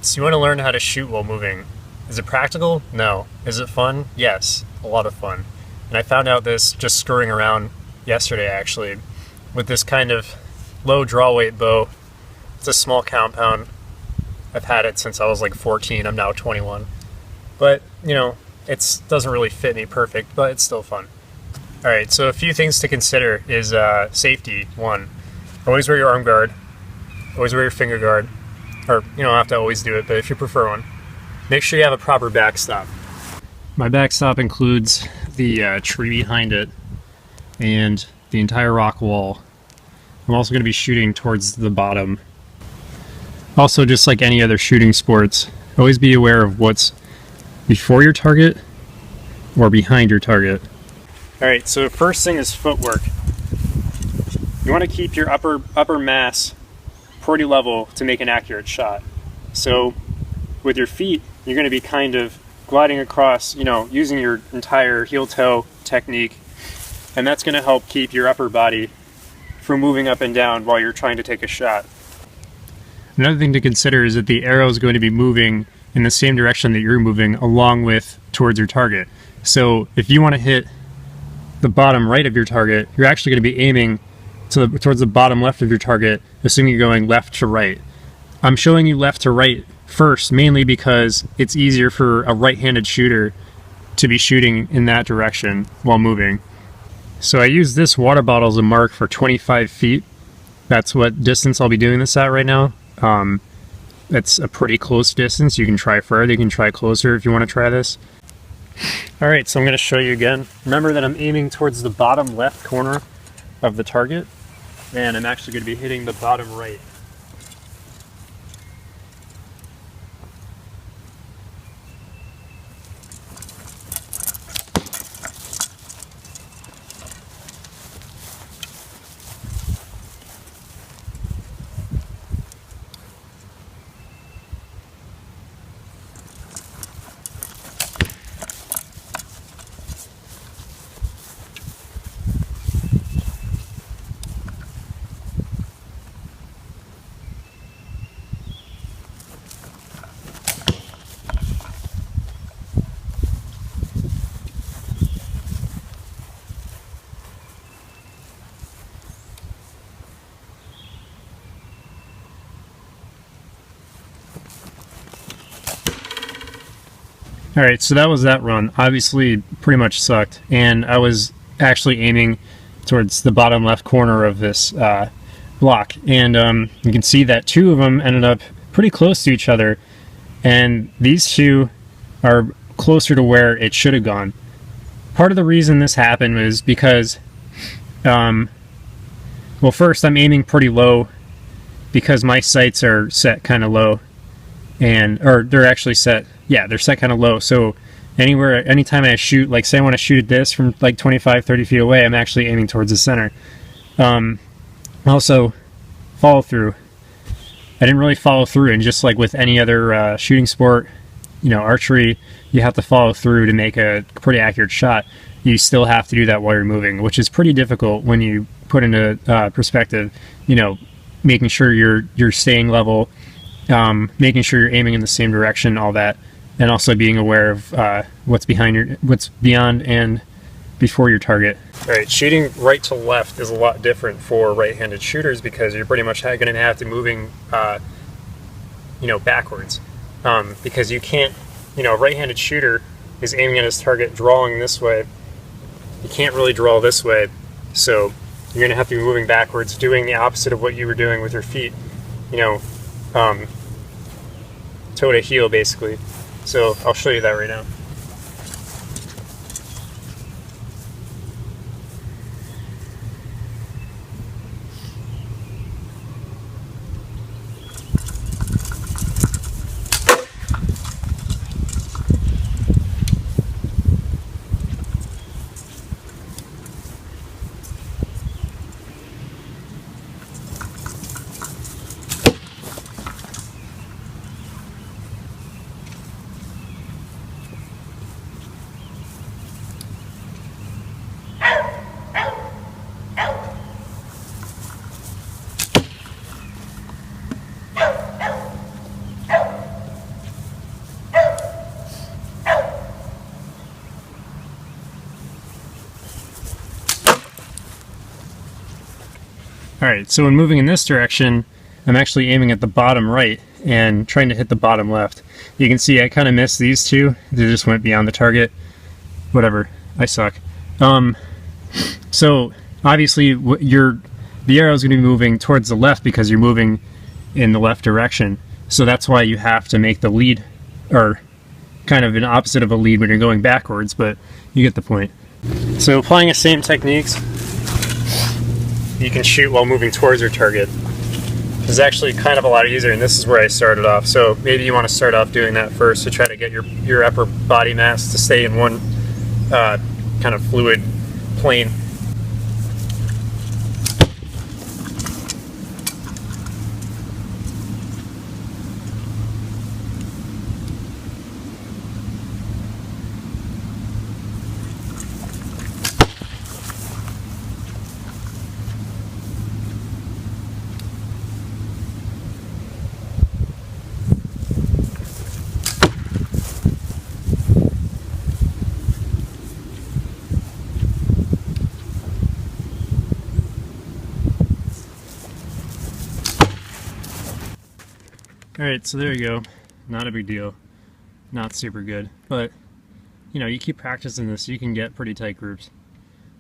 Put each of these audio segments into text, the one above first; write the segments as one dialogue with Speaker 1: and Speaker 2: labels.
Speaker 1: So you want to learn how to shoot while moving. Is it practical? No. Is it fun? Yes. A lot of fun. And I found out this just screwing around yesterday, actually, with this kind of low draw weight bow. It's a small compound. I've had it since I was like 14. I'm now 21. But, you know, it doesn't really fit me perfect, but it's still fun. Alright, so a few things to consider is safety. One, always wear your arm guard. Always wear your finger guard. Or, you don't have to always do it, but if you prefer one. Make sure you have a proper backstop. My backstop includes the tree behind it and the entire rock wall. I'm also going to be shooting towards the bottom. Also, just like any other shooting sports, always be aware of what's before your target or behind your target. Alright, so first thing is footwork. You want to keep your upper mass pretty level to make an accurate shot. So with your feet, you're going to be kind of gliding across, you know, using your entire heel-toe technique, and that's going to help keep your upper body from moving up and down while you're trying to take a shot. Another thing to consider is that the arrow is going to be moving in the same direction that you're moving along with towards your target. So if you want to hit the bottom right of your target, you're actually going to be aiming towards the bottom left of your target, assuming you're going left to right. I'm showing you left to right first, mainly because it's easier for a right-handed shooter to be shooting in that direction while moving. So I use this water bottle as a mark for 25 feet. That's what distance I'll be doing this at right now. It's a pretty close distance. You can try further, you can try closer if you want to try this. Alright, so I'm going to show you again. Remember that I'm aiming towards the bottom left corner of the target, and I'm actually going to be hitting the bottom right. Alright, so that was that run. Obviously, pretty much sucked, and I was actually aiming towards the bottom left corner of this block, and you can see that two of them ended up pretty close to each other, and these two are closer to where it should have gone. Part of the reason this happened was because, well, first I'm aiming pretty low because my sights are set kind of low, or they're actually set. Yeah, they're set kind of low, so anytime I shoot, like say I want to shoot at this from like 25, 30 feet away, I'm actually aiming towards the center. Also, follow through. I didn't really follow through, and just like with any other shooting sport, you know, archery, you have to follow through to make a pretty accurate shot. You still have to do that while you're moving, which is pretty difficult when you put into perspective, you know, making sure you're staying level, making sure you're aiming in the same direction, all that. And also being aware of what's beyond and before your target. Alright, shooting right to left is a lot different for right-handed shooters because you're pretty much going to have to moving, you know, backwards. Because you can't, you know, a right-handed shooter is aiming at his target, drawing this way. You can't really draw this way, so you're going to have to be moving backwards, doing the opposite of what you were doing with your feet. You know, toe to heel, basically. So I'll show you that right now. Alright, so when moving in this direction, I'm actually aiming at the bottom right and trying to hit the bottom left. You can see I kind of missed these two. They just went beyond the target. Whatever. I suck. So obviously the arrow is going to be moving towards the left because you're moving in the left direction. So that's why you have to make the lead, or kind of an opposite of a lead when you're going backwards, but you get the point. So applying the same techniques, you can shoot while moving towards your target. This is actually kind of a lot easier, and this is where I started off. So maybe you want to start off doing that first to try to get your upper body mass to stay in one kind of fluid plane. Alright, so there you go. Not a big deal. Not super good. But, you know, you keep practicing this, you can get pretty tight groups.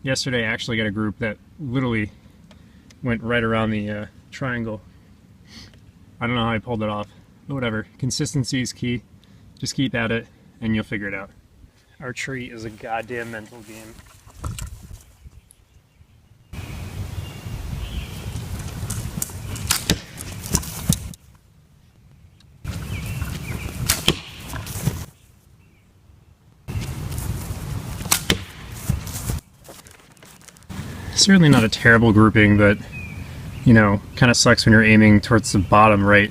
Speaker 1: Yesterday I actually got a group that literally went right around the triangle. I don't know how I pulled it off. But whatever. Consistency is key. Just keep at it, and you'll figure it out. Archery is a goddamn mental game. Certainly not a terrible grouping, but, you know, kind of sucks when you're aiming towards the bottom right